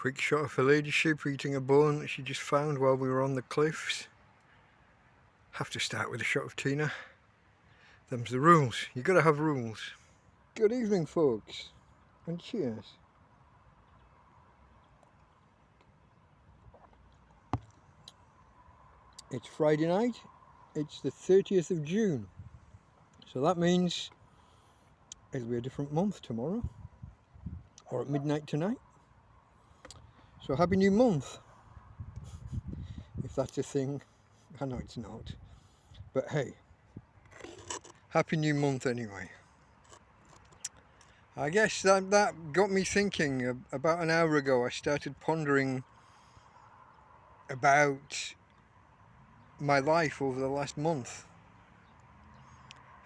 Quick shot of a lady sheep eating a bone that she just found while we were on the cliffs. Have to start with a shot of Tina. Them's the rules. You gotta have rules. Good evening, folks, and cheers. It's Friday night. It's the 30th of June. So that means it'll be a different month tomorrow, or at midnight tonight. So happy new month, if that's a thing. I know it's not, but hey, happy new month anyway. I guess that got me thinking. About an hour ago I started pondering about my life over the last month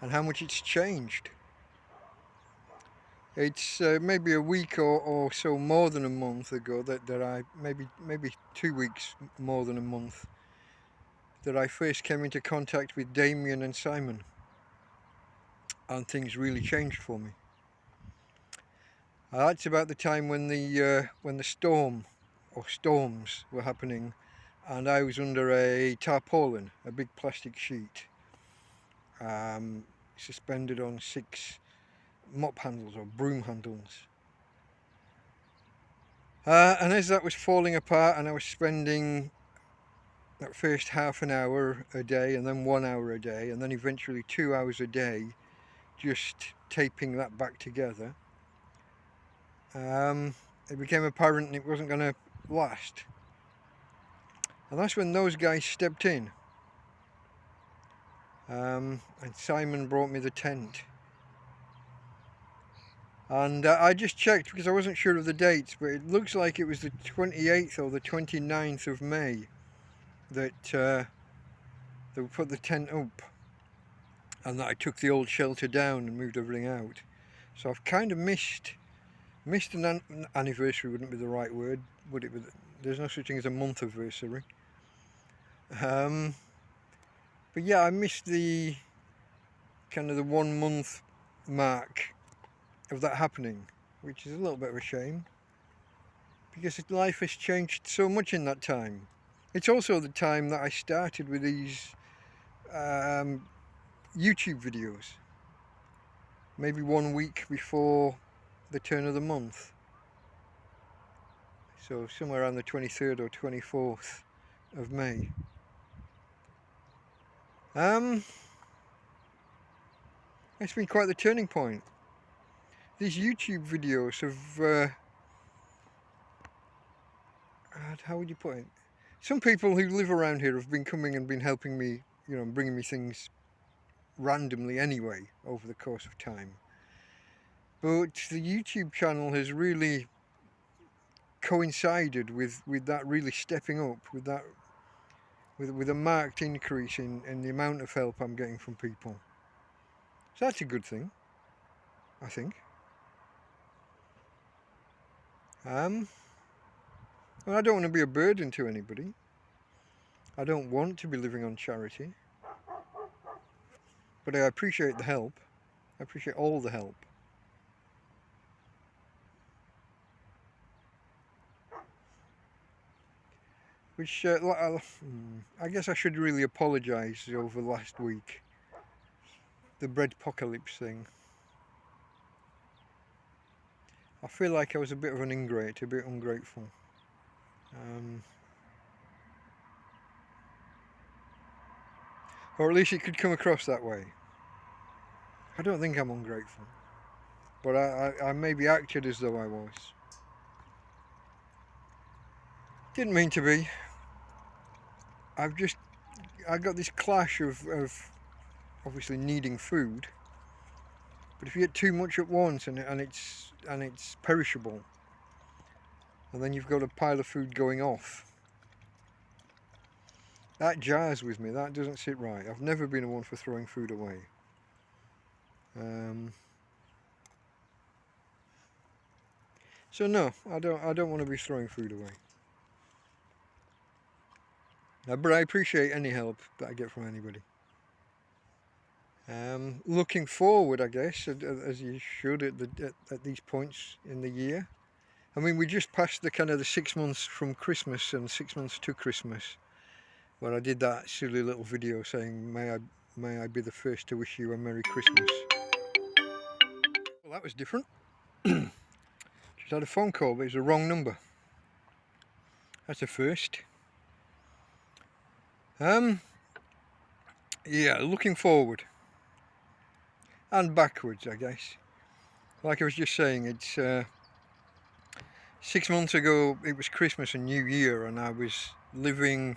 and how much it's changed. It's maybe a week or so more than a month ago that I, maybe 2 weeks more than a month, that I first came into contact with Damien and Simon, and things really changed for me. That's about the time when the storm or storms were happening, and I was under a tarpaulin, a big plastic sheet, suspended on 6 mop handles or broom handles. And as that was falling apart, and I was spending that first half an hour a day, and then 1 hour a day, and then eventually 2 hours a day, just taping that back together, it became apparent it wasn't going to last. And that's when those guys stepped in. And Simon brought me the tent. And I just checked because I wasn't sure of the dates, but it looks like it was the 28th or the 29th of May that they put the tent up, and that I took the old shelter down and moved everything out. So I've kind of missed an anniversary. Wouldn't be the right word, would it? There's no such thing as a month anniversary. But yeah, I missed the kind of the 1 month mark of that happening, which is a little bit of a shame, because life has changed so much in that time. It's also the time that I started with these YouTube videos, maybe 1 week before the turn of the month, so somewhere around the 23rd or 24th of May. It's been quite the turning point. These YouTube videos have, how would you put it? Some people who live around here have been coming and been helping me, bringing me things randomly anyway over the course of time. But the YouTube channel has really coincided with that really stepping up, with a marked increase in the amount of help I'm getting from people. So that's a good thing, I think. Well, I don't want to be a burden to anybody. I don't want to be living on charity. But I appreciate the help. I appreciate all the help. Which, I guess I should really apologise over last week. The breadpocalypse thing. I feel like I was a bit of an ingrate, a bit ungrateful. Or at least it could come across that way. I don't think I'm ungrateful, but I maybe acted as though I was. Didn't mean to be. I got this clash of obviously needing food, but if you get too much at once and it's perishable, and then you've got a pile of food going off, that jars with me. That doesn't sit right. I've never been one for throwing food away. So no, I don't want to be throwing food away. But I appreciate any help that I get from anybody. Looking forward, I guess, as you should at these points in the year. I mean, we just passed the kind of the 6 months from Christmas and 6 months to Christmas, where I did that silly little video saying, may I be the first to wish you a Merry Christmas. Well, that was different. Just had a phone call, but it was the wrong number. That's a first. Yeah, looking forward. And backwards, I guess. Like I was just saying, it's 6 months ago it was Christmas and New Year, and I was living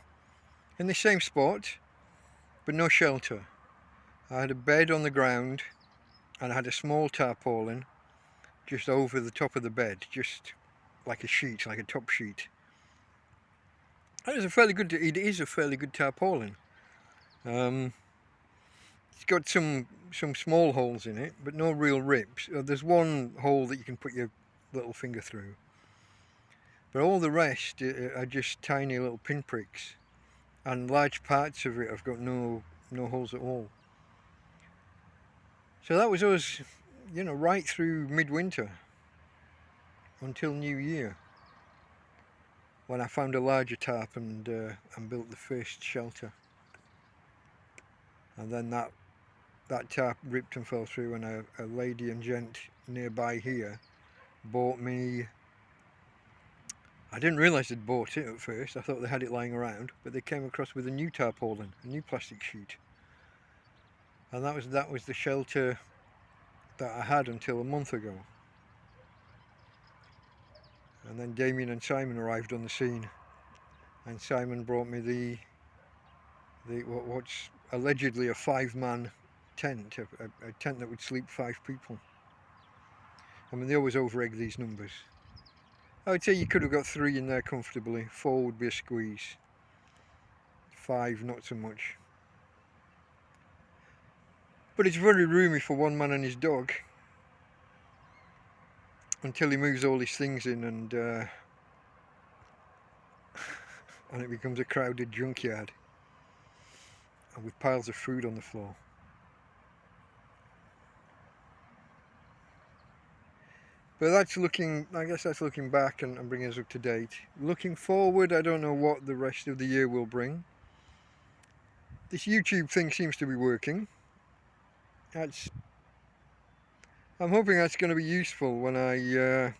in the same spot, but no shelter. I had a bed on the ground, and I had a small tarpaulin just over the top of the bed, just like a sheet, like a top sheet. And it is a fairly good tarpaulin. It's got some small holes in it, but no real rips. There's one hole that you can put your little finger through, but all the rest are just tiny little pinpricks, and large parts of it have got no holes at all. So that was us, you know, right through midwinter until New Year, when I found a larger tarp and built the first shelter. And then that tarp ripped and fell through, and a lady and gent nearby here bought me. I didn't realise they'd bought it at first. I thought they had it lying around, but they came across with a new tarpaulin, a new plastic sheet, and that was the shelter that I had until a month ago. And then Damien and Simon arrived on the scene, and Simon brought me what's allegedly a 5-man tent, a tent that would sleep 5 people. I mean, they always over-egg these numbers. I would say you could have got 3 in there comfortably. 4 would be a squeeze. 5, not so much. But it's very roomy for one man and his dog, until he moves all his things in and it becomes a crowded junkyard, and with piles of food on the floor. But that's I guess that's looking back and bringing us up to date. Looking forward, I don't know what the rest of the year will bring. This YouTube thing seems to be working. I'm hoping that's going to be useful when I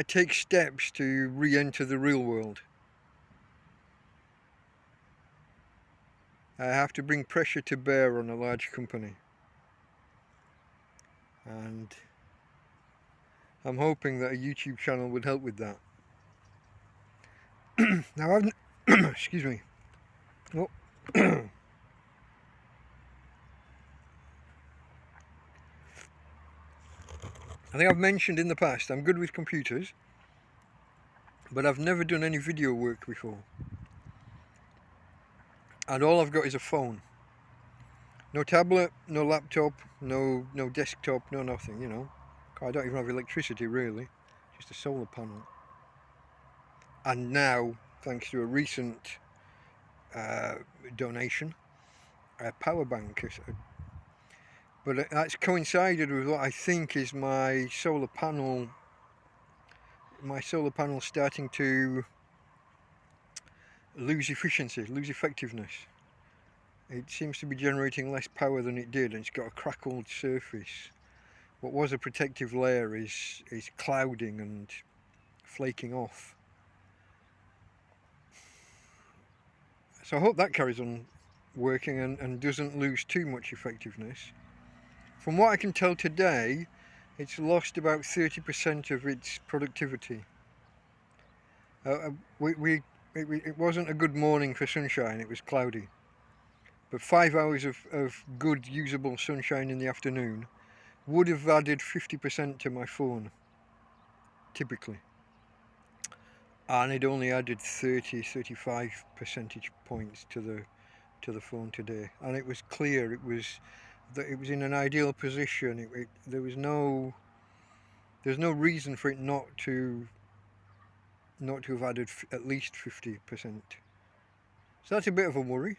take steps to re-enter the real world. I have to bring pressure to bear on a large company, and I'm hoping that a YouTube channel would help with that. Now excuse me. Oh. I think I've mentioned in the past I'm good with computers, but I've never done any video work before. And all I've got is a phone. No tablet, no laptop, no desktop, no nothing, you know. I don't even have electricity really, just a solar panel. And now, thanks to a recent donation, a power bank. But that's coincided with what I think is my solar panel starting to lose efficiency, lose effectiveness. It seems to be generating less power than it did, and it's got a crackled surface. What was a protective layer is clouding and flaking off. So I hope that carries on working and doesn't lose too much effectiveness. From what I can tell today, it's lost about 30% of its productivity. It wasn't a good morning for sunshine, it was cloudy. But 5 hours of good usable sunshine in the afternoon would have added 50% to my phone, typically. And it only added 35 percentage points to the phone today. And it was clear, it was in an ideal position. There's no reason for it not to have added at least 50%. So that's a bit of a worry.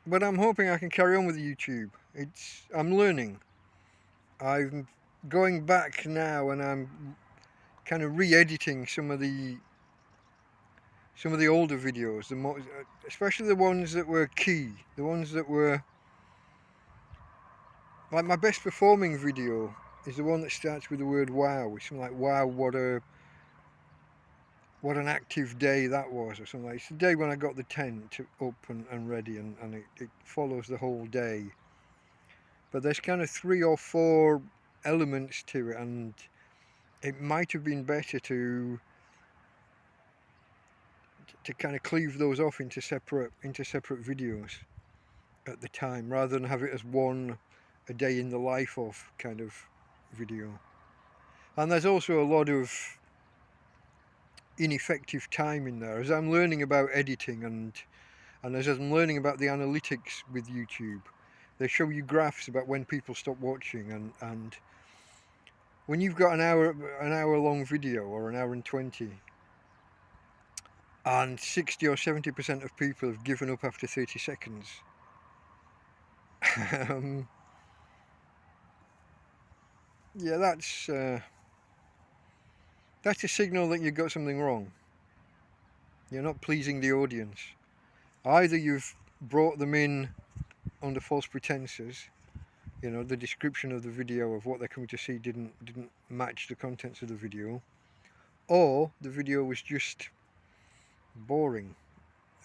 but I'm hoping I can carry on with YouTube. I'm learning. I'm going back now and I'm kind of re-editing some of the older videos, especially the ones that were key, the ones that were like my best performing video is the one that starts with the word wow. It's something like, wow, what an active day that was, or something like. It's the day when I got the tent up and ready, and it follows the whole day. But there's kind of 3 or 4 elements to it, and it might have been better to kind of cleave those off into separate videos at the time, rather than have it as one a day in the life of kind of video. And there's also a lot of ineffective time in there as I'm learning about editing, and as I'm learning about the analytics with YouTube. They show you graphs about when people stop watching, and when you've got an hour long video, or an hour and 20, and 60 or 70% of people have given up after 30 seconds. Yeah, that's a signal that you've got something wrong. You're not pleasing the audience. Either you've brought them in under false pretenses, the description of the video of what they're coming to see didn't match the contents of the video, or the video was just boring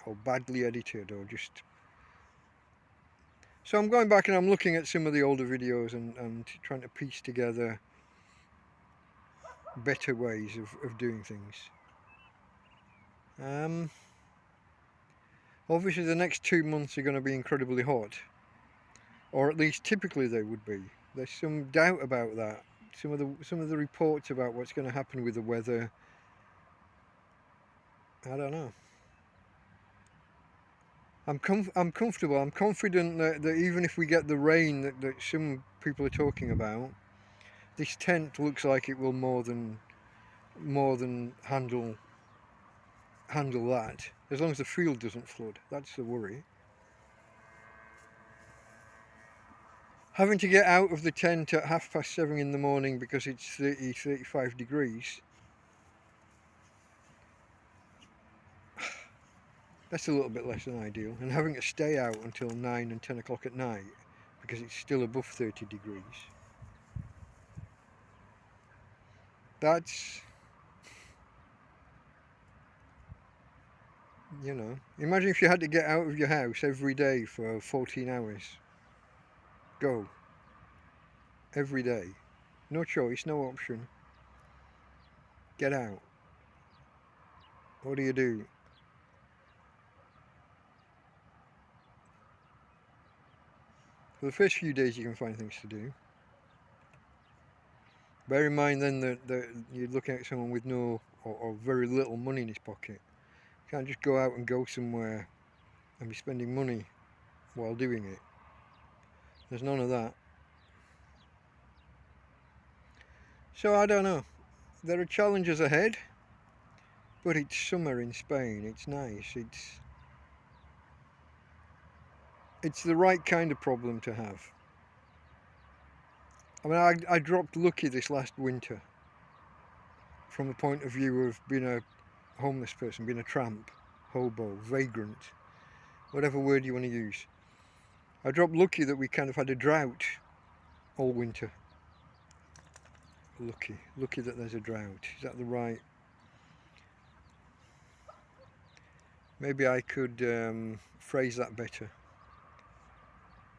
or badly edited, or just... So I'm going back and I'm looking at some of the older videos and trying to piece together better ways of doing things. Obviously the next 2 months are going to be incredibly hot, or at least typically they would be. There's some doubt about that. Some of the reports about what's going to happen with the weather, I don't know. I'm comfortable. I'm confident that even if we get the rain that some people are talking about, this tent looks like it will more than handle that. As long as the field doesn't flood, that's the worry. Having to get out of the tent at 7:30 in the morning because it's 35 degrees, that's a little bit less than ideal. And having to stay out until 9 and 10 o'clock at night because it's still above 30 degrees. That's, imagine if you had to get out of your house every day for 14 hours. Go. Every day. No choice, no option. Get out. What do you do? For the first few days you can find things to do. Bear in mind then that you're looking at someone with no or very little money in his pocket. You can't just go out and go somewhere and be spending money while doing it. There's none of that. So I don't know. There are challenges ahead, but it's summer in Spain. It's nice. It's the right kind of problem to have. I mean, I dropped lucky this last winter from the point of view of being a homeless person, being a tramp, hobo, vagrant, whatever word you want to use. I dropped lucky that we kind of had a drought all winter. Lucky that there's a drought. Is that the right? Maybe I could phrase that better.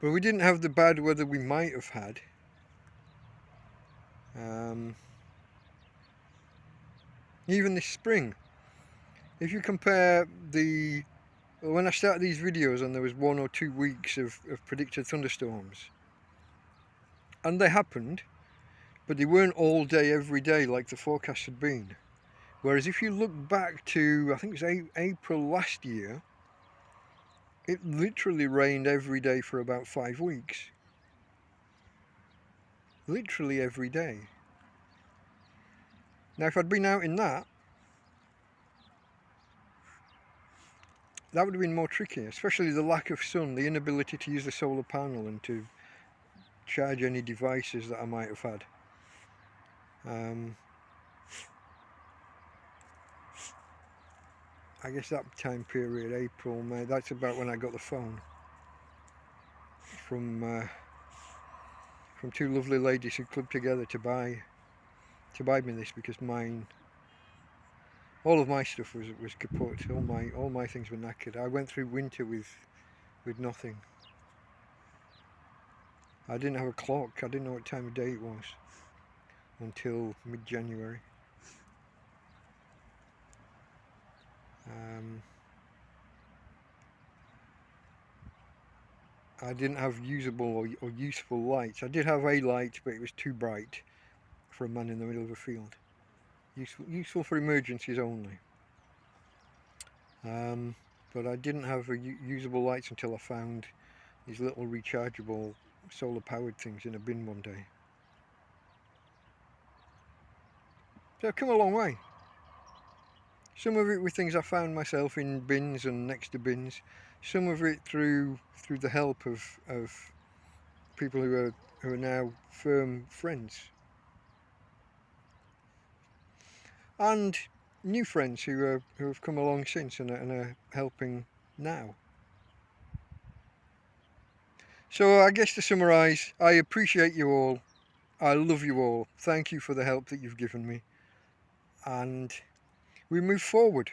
But we didn't have the bad weather we might have had. Even this spring. If you compare when I started these videos and there was 1 or 2 weeks of predicted thunderstorms, and they happened, but they weren't all day every day like the forecast had been. Whereas if you look back to, I think it was April last year, it literally rained every day for about 5 weeks. Literally every day. Now if I'd been out in that, that would have been more tricky, especially the lack of sun, the inability to use the solar panel and to charge any devices that I might have had. I guess that time period, April, May, that's about when I got the phone from two lovely ladies who clubbed together to buy me this, because all of my stuff was kaput. All my things were knackered. I went through winter with nothing. I didn't have a clock. I didn't know what time of day it was until mid-January. I didn't have usable or useful lights. I did have a light, but it was too bright for a man in the middle of a field. Useful for emergencies only. But I didn't have usable lights until I found these little rechargeable solar powered things in a bin one day. So I've come a long way. Some of it with things I found myself in bins and next to bins. Some of it through the help of people who are now firm friends. And new friends who have come along since and are helping now. So I guess to summarise, I appreciate you all. I love you all. Thank you for the help that you've given me. And we move forward.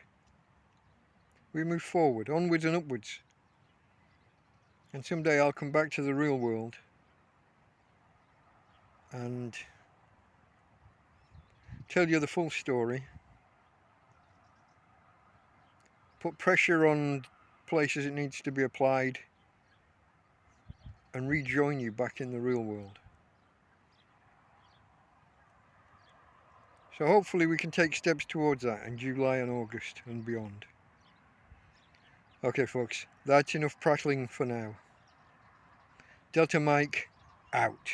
We move forward, onwards and upwards. And someday I'll come back to the real world and tell you the full story. Put pressure on places it needs to be applied and rejoin you back in the real world. So hopefully we can take steps towards that in July and August and beyond. Okay folks, that's enough prattling for now. Delta Mike out.